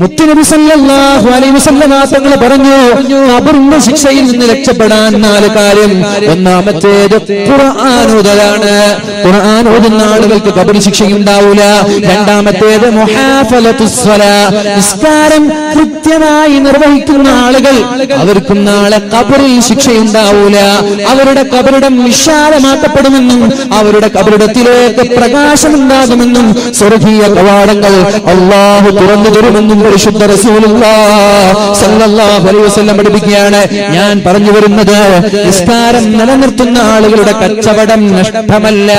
മുത്തുനബി സല്ലല്ലാഹു അലൈഹി വസല്ലം തങ്ങൾ പറഞ്ഞു, ഖബറിന്റെ ശിക്ഷയിൽ നിന്ന് രക്ഷപ്പെടാൻ 4 കാര്യം. ഒന്നാമത്തേത് ഖുർആൻ ഓതലാണ്. ഖുർആൻ ഓതുന്ന ആളുകൾക്ക് ഖബർ ശിക്ഷയുണ്ടാവില്ല. രണ്ടാമത്തേത് മുഹാഫലത്തുസ് സ്വലാ, നിസ്കാരം കൃത്യമായി നിർവഹിക്കുന്ന ആളുകൾ അവർക്കും നാളെ ഖബറിൽ ശിക്ഷയുണ്ടാവില്ല. അവരുടെ ഖബറിടം വിശാലമാക്കപ്പെടുമെന്നും അവരുടെ ഖബറിടത്തിലേക്ക് പ്രകാശമുണ്ടാകുമെന്നും സ്വർഗീയ കവാടങ്ങൾ അല്ലാഹു തുറന്നു തരുമെന്നും പരിശുദ്ധ റസൂലുള്ളാഹി സ്വല്ലല്ലാഹു അലൈഹി വസല്ലം പഠിപ്പിക്കുകയാണ്. ഞാൻ പറഞ്ഞു വരുന്നത്, നിസ്കാരം നിലനിർത്തുന്ന ആളുകളുടെ കച്ചവടം നഷ്ടമല്ല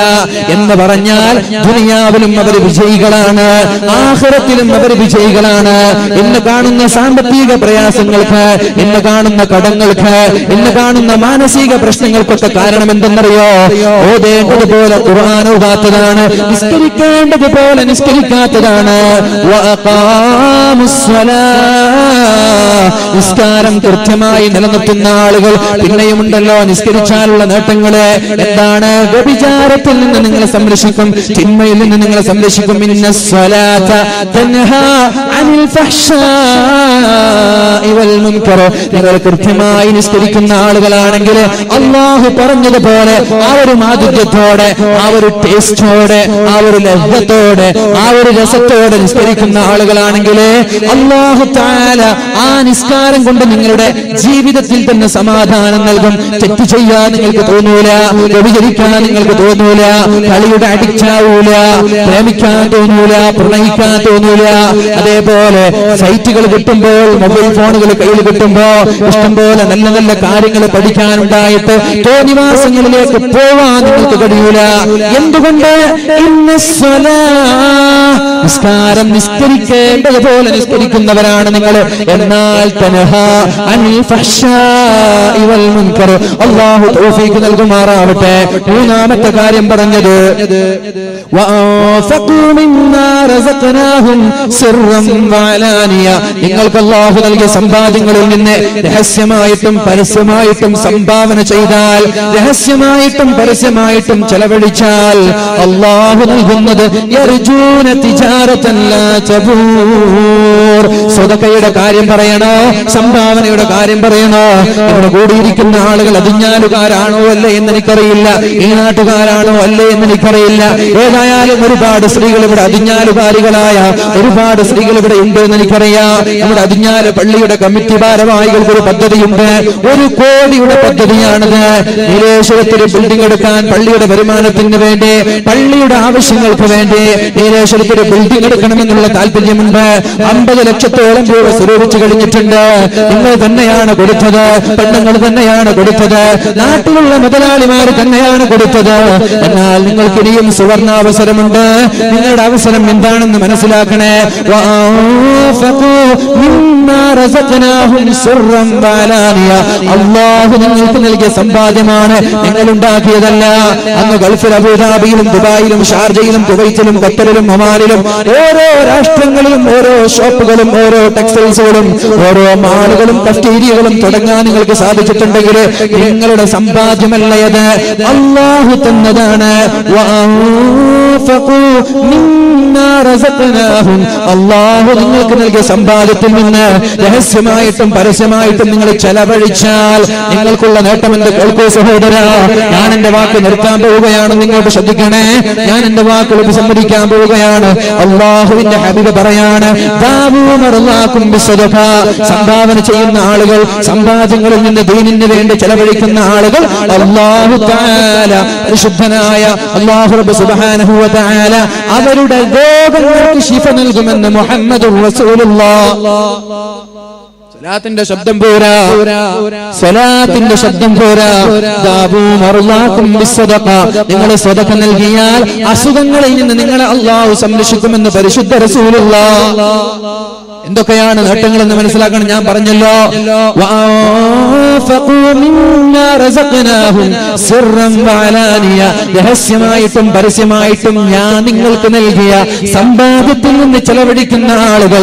എന്ന് പറഞ്ഞാൽ ദുനിയാവിലും അവർ വിജയികളാണ്, ആഖിറത്തിലും അവർ വിജയികളാണ്. ഇന്ന് കാണുന്ന സാമ്പത്തിക പ്രയാസങ്ങൾക്ക്, ഇന്ന് കാണുന്ന കടങ്ങൾക്ക്, ഇന്ന് കാണുന്ന മാനസിക പ്രശ്നങ്ങൾക്കൊക്കെ കാരണം എന്തെന്നറിയോ? ഓതേണ്ടതുപോലെ ഖുർആൻ ഓതാത്തതാണ്, നിസ്കരിക്കേണ്ടതുപോലെ നിസ്കരിക്കാത്തതാണ്. നിസ്കാരം കൃത്യമായി നിലനിർത്തുന്ന ആളുകൾ പിന്നെയുമുണ്ടല്ലോ നിസ്കരിച്ചാലുള്ള നേട്ടങ്ങള്. എന്താണ്? വ്യഭിചാരത്തിൽ നിന്ന് നിങ്ങളെ സംരക്ഷിക്കും, തിന്മയിൽ നിന്ന് നിങ്ങളെ സംരക്ഷിക്കും. ഇന്നസ്സലാത്ത തൻഹാ അനിൽ ഫഹ്ശാഇ വൽ മുൻകർ. നിങ്ങൾ കൃത്യമായി നിസ്കരിക്കുന്ന ആളുകളാണെങ്കിൽ അല്ലാഹു പറഞ്ഞതുപോലെ ആ ഒരു മാധുര്യത്തോടെ, ആ ഒരു ടേസ്റ്റോടെ, ആ ഒരു ലഹ്വത്തോടെ, ആ ഒരു രസത്തോടെ നിസ്കരിക്കുന്ന ആളുകളാണെങ്കിൽ അല്ലാഹു തആല ആ നിസ്കാരം കൊണ്ട് നിങ്ങളുടെ ജീവിതത്തിൽ തന്നെ സമാധാനം നൽകും. തെറ്റ് ചെയ്യാൻ നിങ്ങൾക്ക് തോന്നൂല, വ്യഭിചരിക്കാൻ നിങ്ങൾക്ക് തോന്നൂല, കളിയുടെ അഡിക്റ്റ് ആവൂല, പ്രേമിക്കാൻ തോന്നൂല, പ്രണയിക്കാൻ തോന്നൂല. അതേപോലെ സൈറ്റുകൾ കിട്ടുമ്പോൾ, മൊബൈൽ ഫോണുകൾ കയ്യിൽ കിട്ടുമ്പോ ഇഷ്ടംപോലെ നല്ല നല്ല കാര്യങ്ങൾ പഠിക്കാനുണ്ടായിട്ട് തോന്നിവാസങ്ങളിലേക്ക് പോവാൻ നിങ്ങൾക്ക് കഴിയൂല. എന്തുകൊണ്ട്? നിസ്കാരം നിസ്കരിക്കേണ്ടതുപോലെ നിസ്കരിക്കുന്നവരാണ് നിങ്ങൾ. എന്നാൽ തൻഹാ അനിൽ ഫഹ്ശാഇ വൽ മുൻകർ. അല്ലാഹു തൗഫീഖ് നൽകുമാറാവട്ടെ. മൂന്നാമത്തെ കാര്യം പറഞ്ഞത്, വഅൻഫഖൂ മിമ്മാ റസഖ്നാഹും സിർറൻ വഅലാനിയ. നിങ്ങൾക്ക് അല്ലാഹു നൽകിയ സമ്പാദ്യങ്ങളിൽ നിന്ന് രഹസ്യമായിട്ടും പരസ്യമായിട്ടും സംഭാവന ചെയ്താൽ, രഹസ്യമായിട്ടും പരസ്യമായിട്ടും ചെലവഴിച്ചാൽ അല്ലാഹു നൽകുന്നത് യർജൂന തിജാറതൻ ലാ തബൂർ. സദഖയുടെ കാര്യം പറയണോ? സംഭാവനയുടെ കാര്യം പറയണോ? ഇവിടെ കൂടിയിരിക്കുന്ന ആളുകൾ അതിഞ്ഞാലുകാരാണോ അല്ലേ എന്ന് എനിക്കറിയില്ല, ഈ നാട്ടുകാരാണോ അല്ലേ എന്ന് എനിക്കറിയില്ല. ഏതായാലും ഒരുപാട് സ്ത്രീകൾ ഇവിടെ അതിഞ്ഞാലുകാരികളായ ഒരുപാട് സ്ത്രീകൾ ഇവിടെ ഉണ്ട് എന്ന് എനിക്കറിയാം. നമ്മുടെ അതിഞ്ഞാല് പള്ളിയുടെ കമ്മിറ്റി ഭാരവാഹികൾക്ക് ഒരു പദ്ധതിയുണ്ട്, 1 കോടിയുടെ പദ്ധതിയാണത്. നീലേശ്വരത്തിൽ ബിൽഡിംഗ് എടുക്കാൻ പള്ളിയുടെ വരുമാനത്തിന് വേണ്ടി, പള്ളിയുടെ ആവശ്യങ്ങൾക്ക് വേണ്ടി നീലേശ്വരത്തിൽ ബിൽഡിംഗ് എടുക്കണമെന്നുള്ള താല്പര്യമുണ്ട്. 50 ലക്ഷത്തോളം രൂപ സ്വരൂപിച്ചു കഴിഞ്ഞിട്ടുണ്ട്. നിങ്ങൾ തന്നെയാണ് കൊടുത്തത്, പെണ്ണുങ്ങൾ തന്നെയാണ് കൊടുത്തത്, നാട്ടിലുള്ള മുതലാളിമാർ തന്നെയാണ് കൊടുത്തത്. എന്നാൽ നിങ്ങൾക്ക് ഇനിയും സുവർണാവസരമുണ്ട്. നിങ്ങളുടെ അവസരം എന്താണെന്ന് മനസ്സിലാക്കണേ. അല്ലാഹു നിങ്ങൾക്ക് നൽകിയ സമ്പാദ്യമാണ്, നിങ്ങൾ ഉണ്ടാക്കിയതല്ല. അങ്ങ് ഗൾഫിൽ അബുദാബിയിലും ദുബായിലും ഷാർജയിലും കുവൈറ്റിലും ഖത്തറിലും ഒമാനിലും ഓരോ രാഷ്ട്രങ്ങളിലും ഓരോ ഷോപ്പുകളും ഓരോ ടെക്സ്റ്റൈൽസുകളും ഓരോ മാളുകളും കഫ്റ്റീരിയകളും തുടങ്ങാൻ നിങ്ങൾക്ക് സാധിച്ചിട്ടുണ്ടെങ്കിൽ നിങ്ങളുടെ സമ്പാദ്യമല്ലയത്, അല്ലാഹു തന്നതാണ്. അല്ലാഹു നിങ്ങൾക്ക് നൽകിയ സമ്പാദ്യത്തിൽ നിന്ന് രഹസ്യമായിട്ടും പരസ്യമായിട്ടും നിങ്ങൾ ചെലവഴിച്ചാൽ നിങ്ങൾക്കുള്ള നേട്ടം എന്ത്? കേൾക്കൂ സഹോദര, ഞാൻ എന്റെ വാക്ക് നിർത്താൻ പോവുകയാണ്. നിങ്ങോട്ട് ശ്രദ്ധിക്കണേ, ഞാൻ എന്റെ വാക്കുകൾ വിസമ്മതിക്കാൻ പോവുകയാണ്. അല്ലാഹുവിന്റെ ഹബീബ് പറയാണ്, സംഭാവന ചെയ്യുന്ന ആളുകൾ, സമ്പാദ്യങ്ങളിൽ നിന്ന് ദീനിന് വേണ്ടി ചെലവഴിക്കുന്ന ആളുകൾ അല്ലാഹു തആല, പരിശുദ്ധനായ അല്ലാഹു റബ്ബ് സുബ്ഹാനഹു വ തആല അവരുടെ രോഗങ്ങൾക്ക് ശിഫ നൽകുമെന്ന് മുഹമ്മദുർ റസൂലുള്ളാഹ്. സ്വലാത്തിന്റെ ശബ്ദം പോരാ, സ്വലാത്തിന്റെ ശബ്ദം പോരാ. നിങ്ങൾ സ്വതക്ക നൽകിയാൽ അസുഖങ്ങളിൽ നിന്ന് നിങ്ങളെ അല്ലാഹു സംരക്ഷിക്കുമെന്ന് പരിശുദ്ധ റസൂലുള്ളാഹ്. എന്തൊക്കെയാണ് നേട്ടങ്ങൾ എന്ന് മനസ്സിലാക്കണം. ഞാൻ പറഞ്ഞല്ലോ, രഹസ്യമായിട്ടും പരസ്യമായിട്ടും ഞാൻ നിങ്ങൾക്ക് നൽകിയ സമ്പാദ്യത്തിൽ നിന്ന് ചെലവഴിക്കുന്ന ആളുകൾ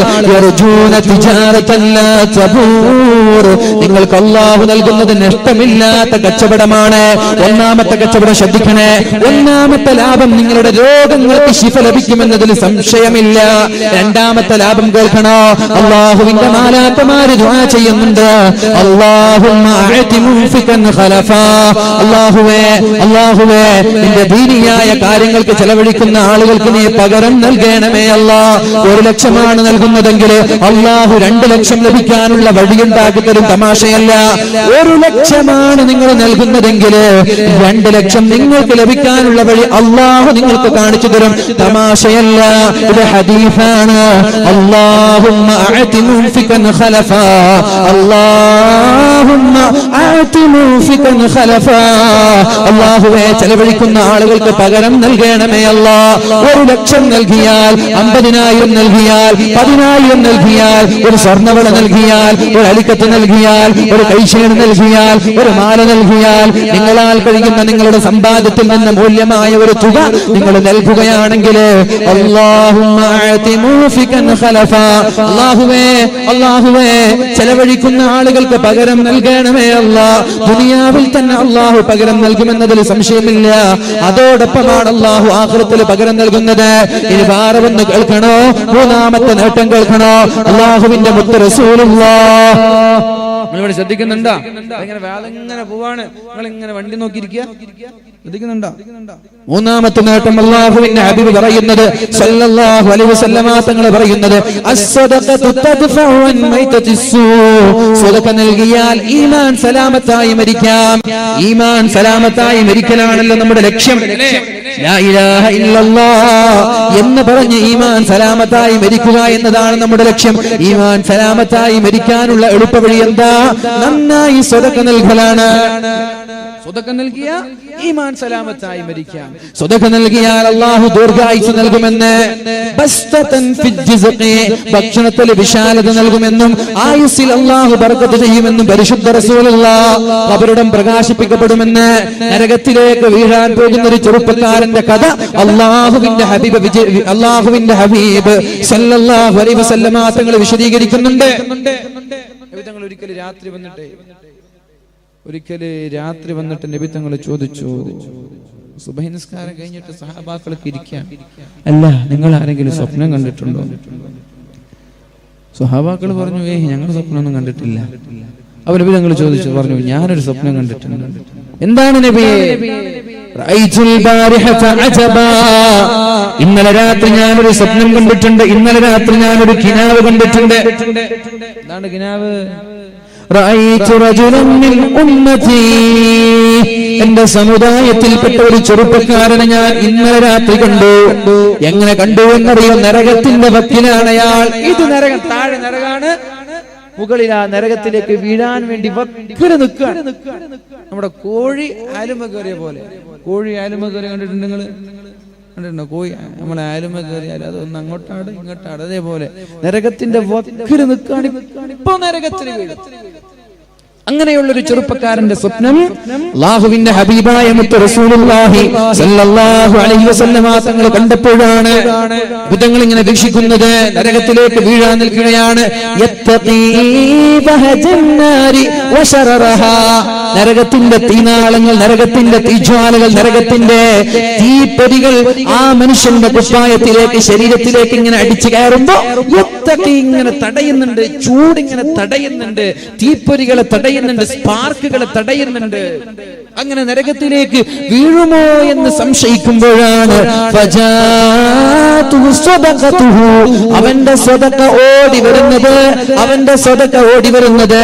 നിങ്ങൾക്ക് അല്ലാഹു നൽകുന്നത് നഷ്ടമില്ലാത്ത കച്ചവടമാണ്. ഒന്നാമത്തെ കച്ചവടം ശ്രദ്ധിക്കണേ. ഒന്നാമത്തെ ലാഭം നിങ്ങളുടെ രോഗങ്ങൾക്ക് ശിഫ ലഭിക്കുമെന്നതിൽ സംശയമില്ല. രണ്ടാമത്തെ ലാഭം കേൾക്കണോ? അല്ലാഹുവിന്റെ മാലാഖമാര് ദുആ ചെയ്യുന്നുണ്ട്, അല്ലാഹുമ്മ അഅതി മുൻഫികൻ ഖലഫാ. അല്ലാഹുവേ നിന്റെ ദീനിയായ കാര്യങ്ങൾക്ക് ചെലവഴിക്കുന്ന ആളുകൾക്ക് നീ പകരം നൽകണമേ അല്ലാഹ്. 1,00,000 നൽകുന്നതെങ്കിൽ അല്ലാഹു 2,00,000 ലഭിക്കാനുള്ള വഴിയുണ്ടാക്കി തരും. തമാശയല്ല. 1,00,000 നിങ്ങൾ നൽകുന്നതെങ്കിൽ 2,00,000 നിങ്ങൾക്ക് ലഭിക്കാനുള്ള വഴി അല്ലാഹു നിങ്ങൾക്ക് കാണിച്ചു തരും. തമാശയല്ല, ഇത് ഹദീസാണ്. അല്ലാഹുമ്മ അഅതി മുൻഫികൻ ഖലഫാ, അല്ലാഹുമ്മ അഅതി മുൻഫികൻ ഖലഫാ. അല്ലാഹുവേ ചെലവഴിക്കുന്ന ആളുകൾക്ക് പകരം നൽകണമേ അല്ലാഹ്. 1,00,000 നൽകിയാൽ, 50,000 നൽകിയാൽ, 10,000 നൽകിയാൽ, ഒരു സ്വർണ്ണവള നൽകിയാൽ, ഒരു അലിക്കത്ത് നൽകിയാൽ, ഒരു കൈശേണ് നൽകിയാൽ, ഒരു മാല നൽകിയാൽ, നിങ്ങളാൽ കഴിയുന്ന നിങ്ങളുടെ സമ്പാദ്യത്തിൽ നിന്ന് മൂല്യമായ ഒരു തുക നിങ്ങൾ നൽകുകയാണെങ്കിൽ അല്ലാഹുമ്മ അഅതി മുൻഫികൻ ഖലഫാ, അല്ലാഹുവേ ചെലവഴിക്കുന്ന ആളുകൾക്ക് പകരം നൽകണമേ അല്ലാഹ്. ദുനിയാവിൽ തന്നെ അല്ലാഹു പകരം നൽകുമെന്നതിൽ സംശയമില്ല. അതോടൊപ്പമാണ് അല്ലാഹു ആഖിറത്തിൽ പകരം നൽകുന്നത്. ഇനി വേറെ ഒന്ന് കേൾക്കണോ? മൂന്നാമത്തെ നേട്ടം കേൾക്കണോ? അല്ലാഹുവിന്റെ മുത്ത് റസൂലുള്ളാഹ്. നിങ്ങൾ ശ്രദ്ധിക്കുന്നുണ്ടോ? ഇങ്ങനെ വേളങ്ങനെ പോവാണ്, നിങ്ങൾ ഇങ്ങനെ വണ്ടി നോക്കിയിരിക്കുക. ശ്രദ്ധിക്കുന്നുണ്ടോ? മൂന്നാമത്തെ നേട്ടം അല്ലാഹുവിന്റെ ഹബീബ് പറയുന്നത് സല്ലല്ലാഹു അലൈഹി വസല്ലമ തങ്ങൾ പറയുന്നത് അസ്സദഖതു തദ്ഫഉ അൻ മൈതത്തിസ്സൂ. സദഖ നൽകിയാൽ ഈമാൻ സലാമത്തായി മരിക്കാം. ഈമാൻ സലാമത്തായി മരിക്കലാണല്ലോ നമ്മുടെ ലക്ഷ്യം. ലാ ഇലാഹ ഇല്ലല്ലാഹ് എന്ന് പറഞ്ഞ് ഈമാൻ സലാമത്തായി മരിക്കുക എന്നതാണ് നമ്മുടെ ലക്ഷ്യം. ഈമാൻ സലാമത്തായി മരിക്കാനുള്ള എളുപ്പവഴി എന്താ? നന്നായി സദഖ നൽകലാണ്. സദഖ നൽകിയ ഈമാൻ സലാമത്തായി മരിക്കാം. സദഖ നൽകിയാൽ അല്ലാഹു ദീർഘായുസ്സ് നൽകുമെന്ന്, ബസ്തതൻ ഫിൽ ജിസ്ഖി ഭക്ഷണത്തിൽ വിശാലത നൽകുമെന്നും ആയുസ്സിൽ അല്ലാഹു ബർക്കത്ത് ചെയ്യുമെന്നും പരിശുദ്ധ റസൂലുള്ളാഹ്. ഖബറിടം പ്രകാശിപ്പിക്കപ്പെടുമെന്ന്. നരകത്തിലേക്ക് വീഴാൻ പോകുന്ന ഒരു ചെറുപ്പക്കാരന്റെ കഥ അല്ലാഹുവിന്റെ ഹബീബ് സല്ലല്ലാഹു അലൈഹി വസല്ലമ തങ്ങൾ വിശദീകരിക്കുന്നുണ്ട്. തങ്ങൾ ഒരിക്കല് രാത്രി വന്നിട്ട് നബി തങ്ങൾ ചോദിച്ചു, സുബഹി നിസ്കാരം കഴിഞ്ഞിട്ട് സഹാബാക്കൾക്ക് ഇരിക്കാം, അല്ല നിങ്ങൾ ആരെങ്കിലും സ്വപ്നം കണ്ടിട്ടുണ്ടോ? സഹാബാക്കൾ പറഞ്ഞു, ഞങ്ങൾ സ്വപ്നമൊന്നും കണ്ടിട്ടില്ല. അപ്പോൾ നബി തങ്ങൾ ചോദിച്ചു, പറഞ്ഞു ഞാനൊരു സ്വപ്നം കണ്ടിട്ടുണ്ട്. എന്താണ് നബിയേ? ഇന്നലെ രാത്രി ഞാനൊരു സ്വപ്നം കണ്ടിട്ടുണ്ട്. ഇന്നലെ രാത്രി ഞാനൊരു കിനാവ് കണ്ടിട്ടുണ്ട്. എന്താണ് കിനാവ്? എന്റെ സമുദായത്തിൽപ്പെട്ട ഒരു ചെറുപ്പക്കാരനെ ഞാൻ ഇന്നലെ രാത്രി കണ്ടു. എങ്ങനെ കണ്ടു എന്നറിയോ? നരകത്തിന്റെ വക്കിലാണ് അയാൾ. ഇത് നരകം, താഴെ നരകാണ്, മുകളിൽ ആ നരകത്തിലേക്ക് വീഴാൻ വേണ്ടി വക്കില് നിൽക്കുകയാണ്. നമ്മുടെ കോഴി ആലുമ കയറിയ പോലെ. കോഴി ആലുമ കയറി കണ്ടിട്ടുണ്ട് നിങ്ങൾ? കണ്ടിട്ടുണ്ടോ? കോഴി നമ്മളെ ആലുമ കയറിയാൽ അതൊന്ന് അങ്ങോട്ടാട് ഇങ്ങോട്ടാട്. അതേപോലെ നരകത്തിന്റെ വക്കില് നിൽക്കുകയാണ്. ഇപ്പൊ നരകത്തിൽ വീഴും. അങ്ങനെയുള്ളൊരു ചെറുപ്പക്കാരന്റെ സ്വപ്നം അല്ലാഹുവിന്റെ ഹബീബായ മുത്ത് റസൂലുള്ളാഹി സല്ലല്ലാഹു അലൈഹി വസല്ലമ തങ്ങൾ കണ്ടപ്പോഴാണ്. ഭൂതങ്ങൾ ഇങ്ങനെ വീക്ഷിക്കുന്നത് നരകത്തിലേക്ക് വീഴാൻ നിൽക്കുകയാണ്. നരകത്തിന്റെ തീനാളങ്ങൾ, നരകത്തിന്റെ തീജ്വാലകൾ, നരകത്തിന്റെ തീപ്പൊരികൾ ആ മനുഷ്യന്റെ കുപ്പായത്തിലേക്ക്, ശരീരത്തിലേക്ക് ഇങ്ങനെ അടിച്ചു കയറുമ്പോ ഇങ്ങനെ തടയുന്നുണ്ട്. ചൂടിങ്ങനെ തടയുന്നുണ്ട്, തീപ്പൊരികളെ തടയുന്നുണ്ട്, സ്പാർക്കുകളെ തടയുന്നുണ്ട്. അങ്ങനെ നരകത്തിലേക്ക് വീഴുമോ എന്ന് സംശയിക്കുമ്പോഴാണ് അവന്റെ സ്വതക്ക ഓടി വരുന്നത്. അവന്റെ സ്വതക്ക ഓടി വരുന്നത്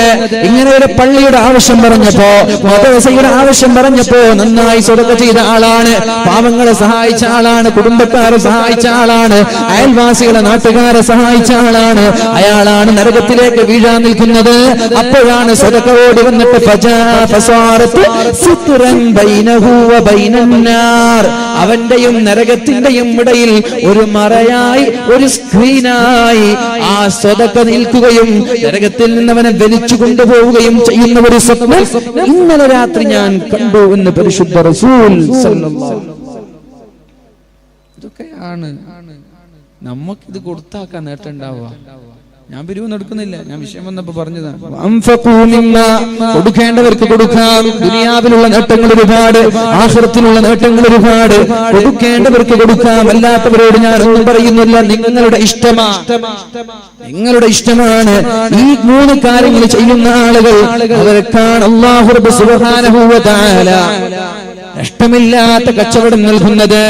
ഇങ്ങനെ ഒരു പള്ളിയുടെ ആവശ്യം പറഞ്ഞപ്പോ, മദ്രസയുടെ ആവശ്യം പറഞ്ഞപ്പോ നന്നായി സ്വതക്ക ചെയ്ത ആളാണ്, പാവങ്ങളെ സഹായിച്ച ആളാണ്, കുടുംബക്കാരെ സഹായിച്ച ആളാണ്, അയൽവാസികളെ നാട്ടുകാരെ സഹായിച്ച ആളാണ്. അയാളാണ് നരകത്തിലേക്ക് വീഴാൻ നിൽക്കുന്നത്. അപ്പോഴാണ് സ്വതക്ക ഓടി വന്നിട്ട് അവന്റെയും നരകത്തിന്റെയും ഇടയിൽ ഒരു മറയായി, ഒരു സ്ക്രീനായി ആ സ്വതക്ക നിൽക്കുകയും നരകത്തിൽ നിന്ന് അവനെ വലിച്ചു കൊണ്ടുപോവുകയും ചെയ്യുന്ന ഒരു സ്വപ്നം ഇന്നലെ രാത്രി ഞാൻ കണ്ടു എന്ന് പരിശുദ്ധ റസൂൽ സല്ലല്ലാഹു അലൈഹി വസല്ലം. ഇതൊക്കെയാണ് നമുക്കിത് കൊടുത്താക്കാൻ നേട്ടമുണ്ടാവുക. ഞാൻ പിരിവൊന്നും എടുക്കുന്നില്ല, ഞാൻ വിഷയം വന്നപ്പോ പറഞ്ഞതാണ്. കൊടുക്കേണ്ടവർക്ക് കൊടുക്കാം. ദുനിയാവിലുള്ള നേട്ടങ്ങൾ ഒരുപാട്, ആഖിറത്തിലുള്ള നേട്ടങ്ങൾ ഒരുപാട്. കൊടുക്കേണ്ടവർക്ക് കൊടുക്കാം. അല്ലാത്തവരോട് ഞാൻ ഒന്നും പറയുന്നില്ല. നിങ്ങളുടെ ഇഷ്ടമാണ്. ഈ 3 കാര്യങ്ങൾ ചെയ്യുന്ന ആളുകൾ അവർക്കാണ് അല്ലാഹു റബ്ബ് സുബ്ഹാനഹു വ തആല നഷ്ടമില്ലാത്ത കച്ചവടം നൽകുന്നത്.